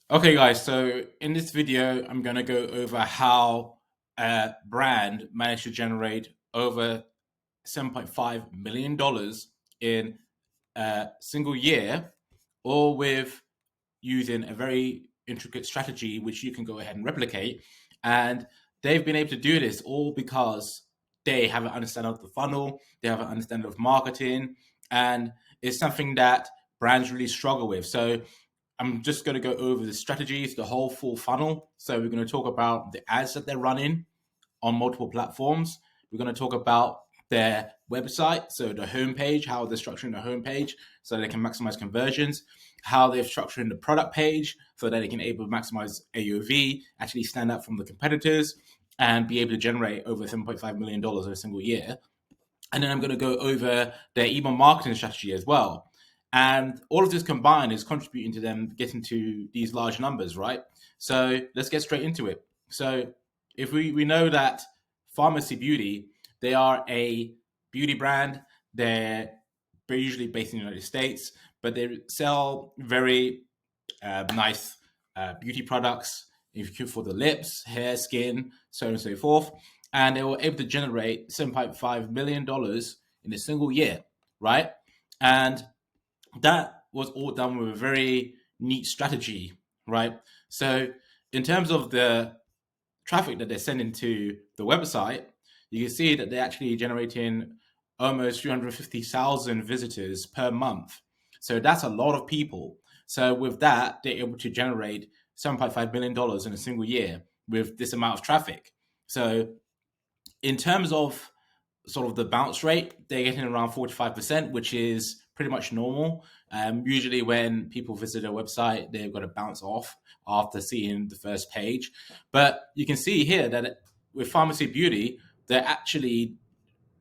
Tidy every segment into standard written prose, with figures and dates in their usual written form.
Okay, guys, so in this video, I'm going to go over how a brand managed to generate over $7.5 million in a single year, all with using a very intricate strategy, which you can go ahead and replicate. And they've been able to do this all because they have an understanding of the funnel, they have an understanding of marketing, and it's something that brands really struggle with. So I'm just going to go over the strategies, the whole full funnel. So we're going to talk about the ads that they're running on multiple platforms. We're going to talk about their website, so the homepage, how they're structuring the homepage so they can maximize conversions, how they're structuring the product page so that they can able to maximize AOV, actually stand out from the competitors, and be able to generate over $7.5 million in a single year. And then I'm going to go over their email marketing strategy as well. And all of this combined is contributing to them getting to these large numbers, right? So let's get straight into it. So if we know that Pharmacy Beauty, they are a beauty brand. They're usually based in the United States, but they sell very nice beauty products for the lips, hair, skin, so on and so forth. And they were able to generate $7.5 million in a single year, right? And that was all done with a very neat strategy, right? So, in terms of the traffic that they're sending to the website, you can see that they're actually generating almost 350,000 visitors per month. So that's a lot of people. So with that, they're able to generate $7.5 million in a single year with this amount of traffic. So in terms of sort of the bounce rate, they're getting around 45%, which is pretty much normal. Usually, when people visit a website, they've got to bounce off after seeing the first page. But you can see here that with Pharmacy Beauty, they're actually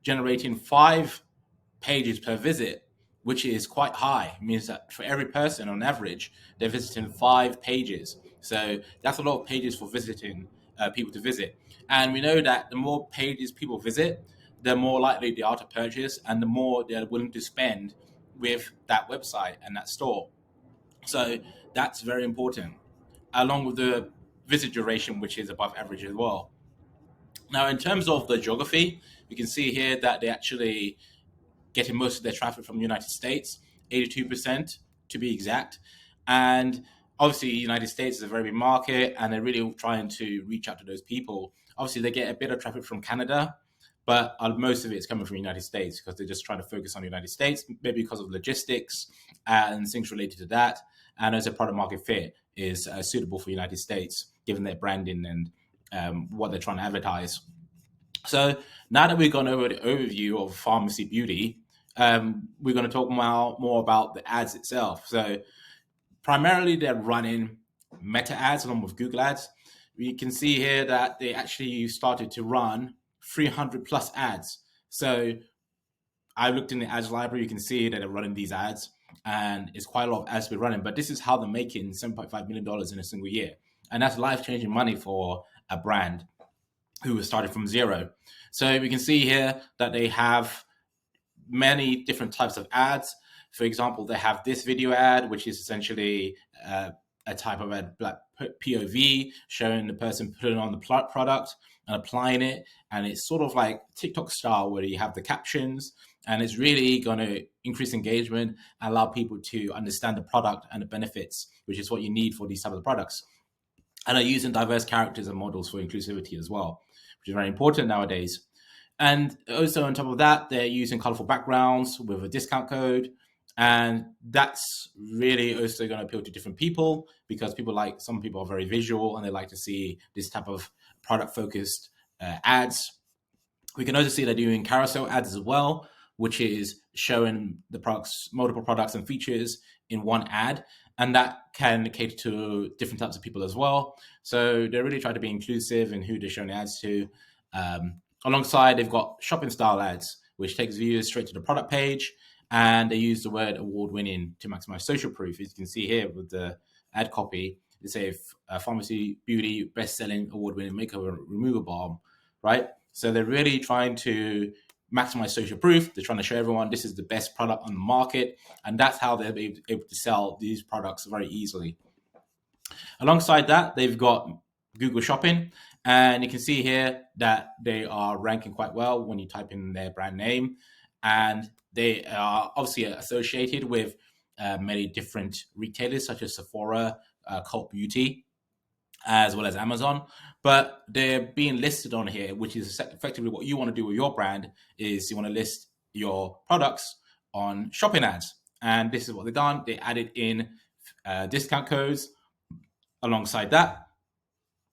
generating 5 pages per visit, which is quite high. It means that for every person, on average, they're visiting 5 pages. So that's a lot of pages for visiting people to visit. And we know that the more pages people visit, the more likely they are to purchase and the more they're willing to spend with that website and that store. So that's very important, along with the visit duration, which is above average as well. Now, in terms of the geography, you can see here that they actually getting most of their traffic from the United States, 82% to be exact. And obviously, the United States is a very big market and they're really trying to reach out to those people. Obviously, they get a bit of traffic from Canada, but most of it is coming from the United States because they're just trying to focus on the United States, maybe because of logistics and things related to that. And as a product market fit is suitable for the United States, given their branding and what they're trying to advertise. So now that we've gone over the overview of Pharmacy Beauty, we're going to talk more about the ads itself. So primarily they're running Meta ads along with Google ads. We can see here that they actually started to run 300 plus ads. So I looked in the ads library, you can see that they're running these ads and it's quite a lot of ads we're running, but this is how they're making $7.5 million in a single year. And that's life-changing money for a brand who was started from zero. So we can see here that they have many different types of ads. For example, they have this video ad, which is essentially a type of ad, like POV, showing the person putting on the product and applying it. And it's sort of like TikTok style, where you have the captions, and it's really going to increase engagement and allow people to understand the product and the benefits, which is what you need for these type of products. And are using diverse characters and models for inclusivity as well, which is very important nowadays. And also on top of that, they're using colorful backgrounds with a discount code. And that's really also going to appeal to different people because some people are very visual and they like to see this type of product focused ads. We can also see they're doing carousel ads as well, which is showing the products, multiple products and features in one ad. And that can cater to different types of people as well. So they're really trying to be inclusive in who they're showing ads to. Alongside, they've got shopping style ads, which takes viewers straight to the product page. And they use the word award winning to maximize social proof. As you can see here with the ad copy, they say Pharmacy Beauty best selling award winning makeup removal balm, right? So they're really trying to maximize social proof. They're trying to show everyone this is the best product on the market. And that's how they're able to sell these products very easily. Alongside that, they've got Google Shopping, and you can see here that they are ranking quite well when you type in their brand name, and they are obviously associated with many different retailers such as Sephora, Cult Beauty, as well as Amazon. But they're being listed on here, which is effectively what you want to do with your brand. Is you want to list your products on shopping ads, and this is what they've done. They added in discount codes alongside that,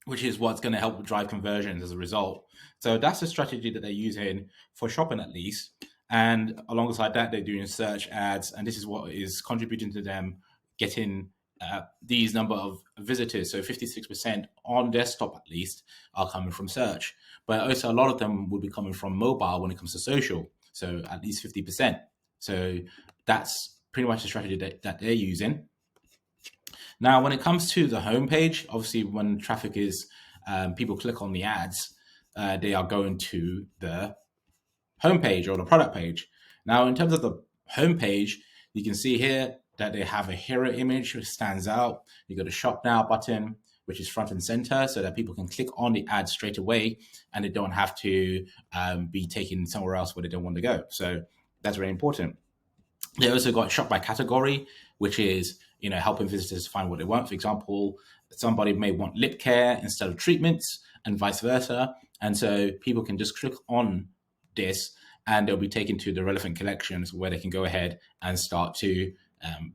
which is what's going to help drive conversions as a result. So that's the strategy that they're using for shopping, at least. And alongside that, they're doing search ads, and this is what is contributing to them getting these number of visitors. So 56% on desktop, at least, are coming from search. But also a lot of them will be coming from mobile when it comes to social. So at least 50%. So that's pretty much the strategy that they're using. Now, when it comes to the homepage, obviously when traffic is, people click on the ads, they are going to the homepage or the product page. Now, in terms of the homepage, you can see here that they have a hero image which stands out. You got a shop now button, which is front and center, so that people can click on the ad straight away and they don't have to be taken somewhere else where they don't want to go. So that's very important. They also got shop by category, which is helping visitors find what they want. For example, somebody may want lip care instead of treatments, and vice versa. And so people can just click on this, and they'll be taken to the relevant collections where they can go ahead and start to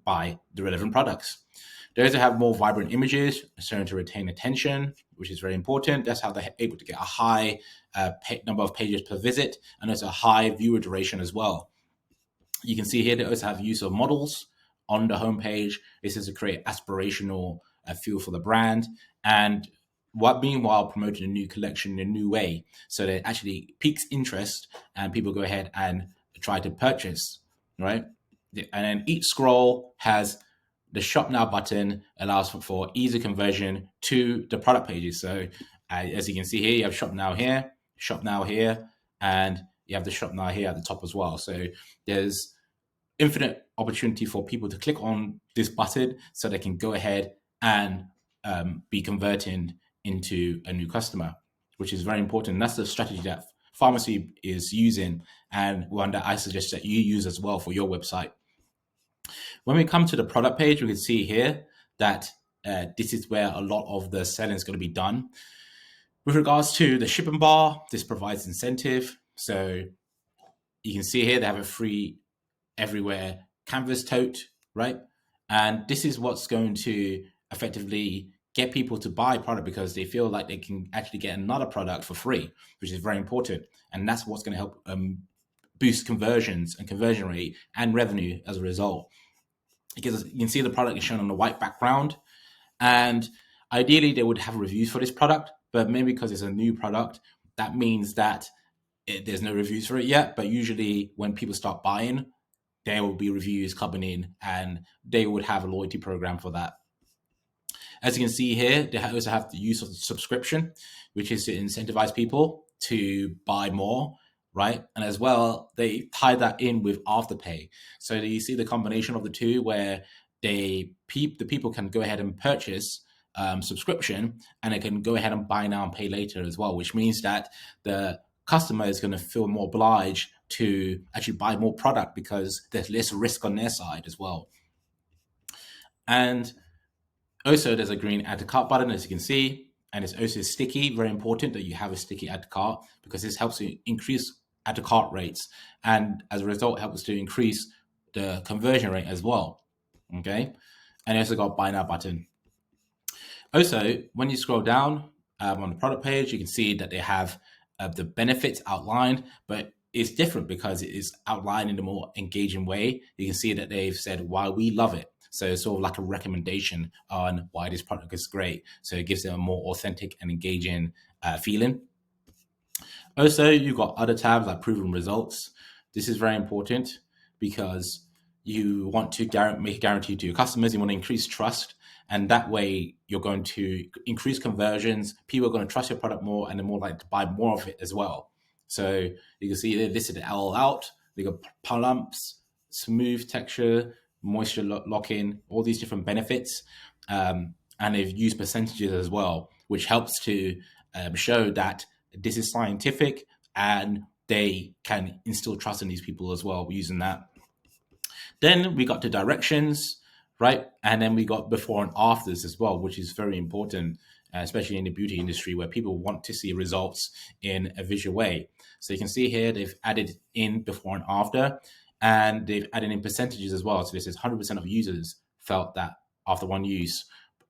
buy the relevant products. They also have more vibrant images, starting to retain attention, which is very important. That's how they're able to get a high number of pages per visit, and also a high viewer duration as well. You can see here they also have use of models on the homepage. This is to create aspirational feel for the brand, and meanwhile promoting a new collection in a new way, so that it actually piques interest and people go ahead and try to purchase, right? And then each scroll has the shop now button, allows for easy conversion to the product pages. So as you can see here, you have shop now here, and you have the shop now here at the top as well. So there's infinite opportunity for people to click on this button so they can go ahead and be converted into a new customer, which is very important. And that's the strategy that pharmacy is using, and one that I suggest that you use as well for your website. When we come to the product page, we can see here that this is where a lot of the selling is going to be done. With regards to the shipping bar, this provides incentive. So you can see here they have a free everywhere canvas tote, right? And this is what's going to effectively get people to buy product because they feel like they can actually get another product for free, which is very important. And that's what's going to help boost conversions and conversion rate and revenue as a result. Because you can see the product is shown on a white background, and ideally they would have reviews for this product, but maybe because it's a new product, that means that there's no reviews for it yet. But usually when people start buying, there will be reviews coming in, and they would have a loyalty program for that. As you can see here, they also have the use of the subscription, which is to incentivize people to buy more, right? And as well, they tie that in with Afterpay. So you see the combination of the two, where the people can go ahead and purchase subscription, and they can go ahead and buy now and pay later as well, which means that the customer is going to feel more obliged to actually buy more product because there's less risk on their side as well. And also there's a green add to cart button, as you can see, and it's also sticky. Very important that you have a sticky add to cart, because this helps you increase add to cart rates, and as a result helps to increase the conversion rate as well. Okay, and you also got buy now button. Also, when you scroll down on the product page, you can see that they have the benefits outlined, but it's different because it is outlined in a more engaging way. You can see that they've said why we love it. So it's sort of like a recommendation on why this product is great. So it gives them a more authentic and engaging feeling. Also, you've got other tabs like proven results. This is very important because you want to make a guarantee to your customers. You want to increase trust, and that way you're going to increase conversions. People are going to trust your product more, and they're more likely to buy more of it as well. So you can see they listed all out. They got plumps, smooth texture, moisture lock-in, all these different benefits. and they've used percentages as well, which helps to show that this is scientific, and they can instill trust in these people as well using that. Then we got the directions, right? And then we got before and afters as well, which is very important, especially in the beauty industry where people want to see results in a visual way. So you can see here they've added in before and after, and they've added in percentages as well. So this is 100% of users felt that after one use,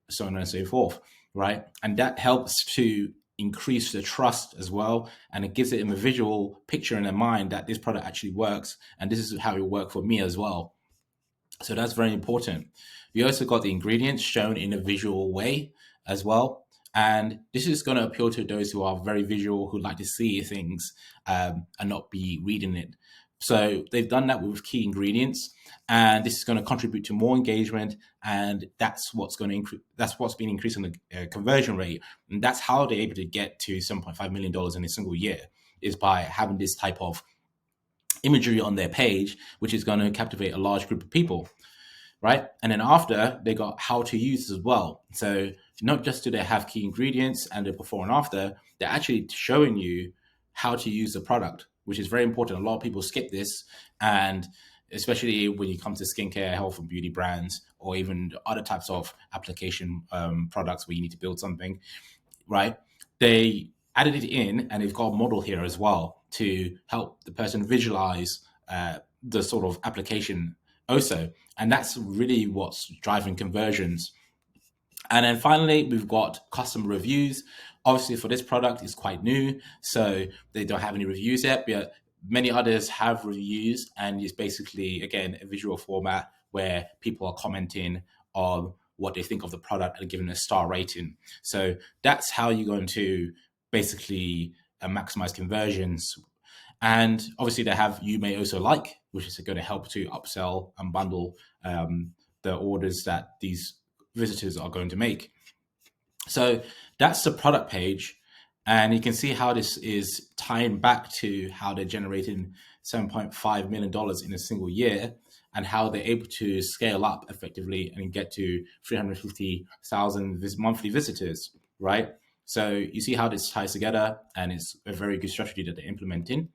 so on and so forth, right? And that helps to increase the trust as well, and it gives them a visual picture in their mind that this product actually works, and this is how it will work for me as well. So that's very important. We also got the ingredients shown in a visual way as well. And this is going to appeal to those who are very visual, who like to see things and not be reading it. So they've done that with key ingredients, and this is going to contribute to more engagement, and that's what's going to increase. That's what's been increasing the conversion rate, and that's how they're able to get to $7.5 million in a single year, is by having this type of imagery on their page, which is going to captivate a large group of people, right? And then after, they got how to use as well. So not just do they have key ingredients and the before and after, they're actually showing you how to use the product, which is very important. A lot of people skip this, and especially when you come to skincare, health and beauty brands, or even other types of application products where you need to build something, right? They added it in, and they've got a model here as well to help the person visualize the sort of application also. And that's really what's driving conversions. And then finally, we've got customer reviews. Obviously, for this product, it's quite new, so they don't have any reviews yet, but many others have reviews, and it's basically, again, a visual format where people are commenting on what they think of the product and giving a star rating. So that's how you're going to basically maximize conversions. And obviously they have You May Also Like, which is going to help to upsell and bundle the orders that these visitors are going to make. So that's the product page. And you can see how this is tying back to how they're generating $7.5 million in a single year, and how they're able to scale up effectively and get to 350,000 monthly visitors, right? So you see how this ties together, and it's a very good strategy that they're implementing.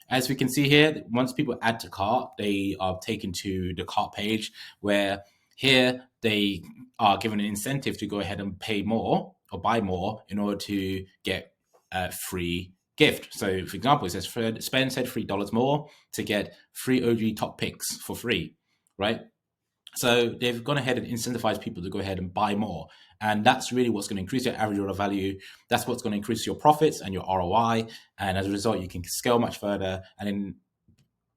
As we can see here, once people add to cart, they are taken to the cart page, where here they are given an incentive to go ahead and pay more or buy more in order to get a free gift. So for example, it says spend said $3 more to get 3 OG top picks for free, right? So they've gone ahead and incentivized people to go ahead and buy more. And that's really what's going to increase your average order value. That's what's going to increase your profits and your ROI. And as a result, you can scale much further. And in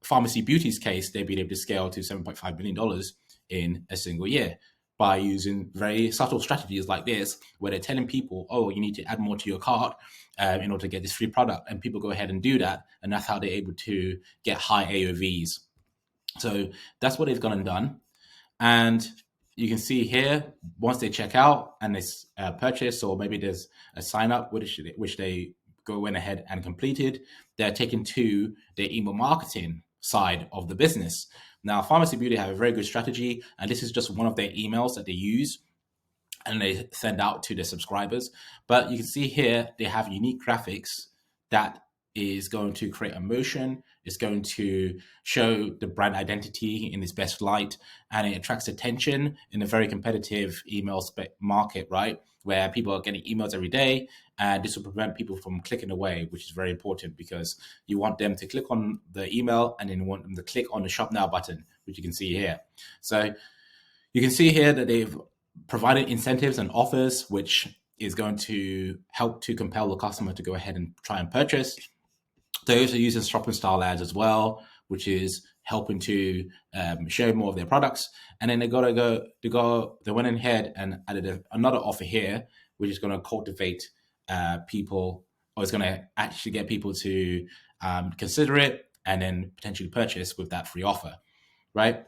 Pharmacy Beauty's case, they've been able to scale to $7.5 million in a single year by using very subtle strategies like this, where they're telling people, oh, you need to add more to your cart in order to get this free product. And people go ahead and do that. And that's how they're able to get high AOVs. So that's what they've gone and done. And you can see here, once they check out and it's purchase, or maybe there's a sign up which they went ahead and completed, they're taken to the email marketing side of the business. Now, Pharmacy Beauty have a very good strategy, and this is just one of their emails that they use and they send out to their subscribers. But you can see here, they have unique graphics that is going to create emotion. It's going to show the brand identity in its best light, and it attracts attention in a very competitive email market, right? Where people are getting emails every day, and this will prevent people from clicking away, which is very important, because you want them to click on the email and then you want them to click on the Shop Now button, which you can see here. So you can see here that they've provided incentives and offers, which is going to help to compel the customer to go ahead and try and purchase. They also use shopping style ads as well, which is helping to show more of their products. And then they went ahead and added another offer here, which is going to cultivate people, or it's going to actually get people to consider it and then potentially purchase with that free offer, right?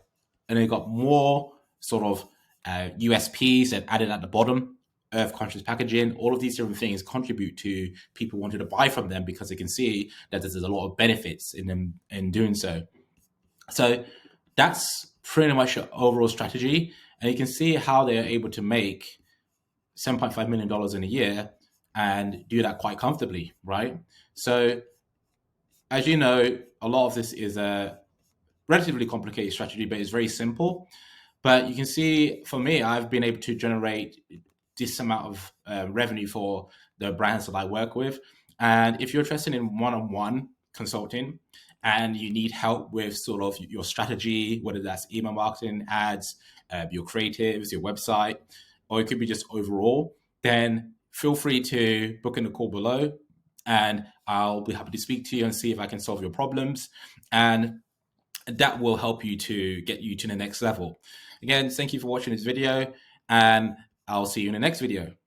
And they got more sort of USPs that added at the bottom. Earth conscious packaging, all of these different things contribute to people wanting to buy from them, because they can see that there's a lot of benefits in them in doing so. So that's pretty much your overall strategy. And you can see how they are able to make $7.5 million in a year and do that quite comfortably, right? So as you know, a lot of this is a relatively complicated strategy, but it's very simple. But you can see for me, I've been able to generate this amount of revenue for the brands that I work with. And if you're interested in one-on-one consulting and you need help with sort of your strategy, whether that's email marketing, ads, your creatives, your website, or it could be just overall, then feel free to book in the call below and I'll be happy to speak to you and see if I can solve your problems. And that will help you to get you to the next level. Again, thank you for watching this video, and I'll see you in the next video.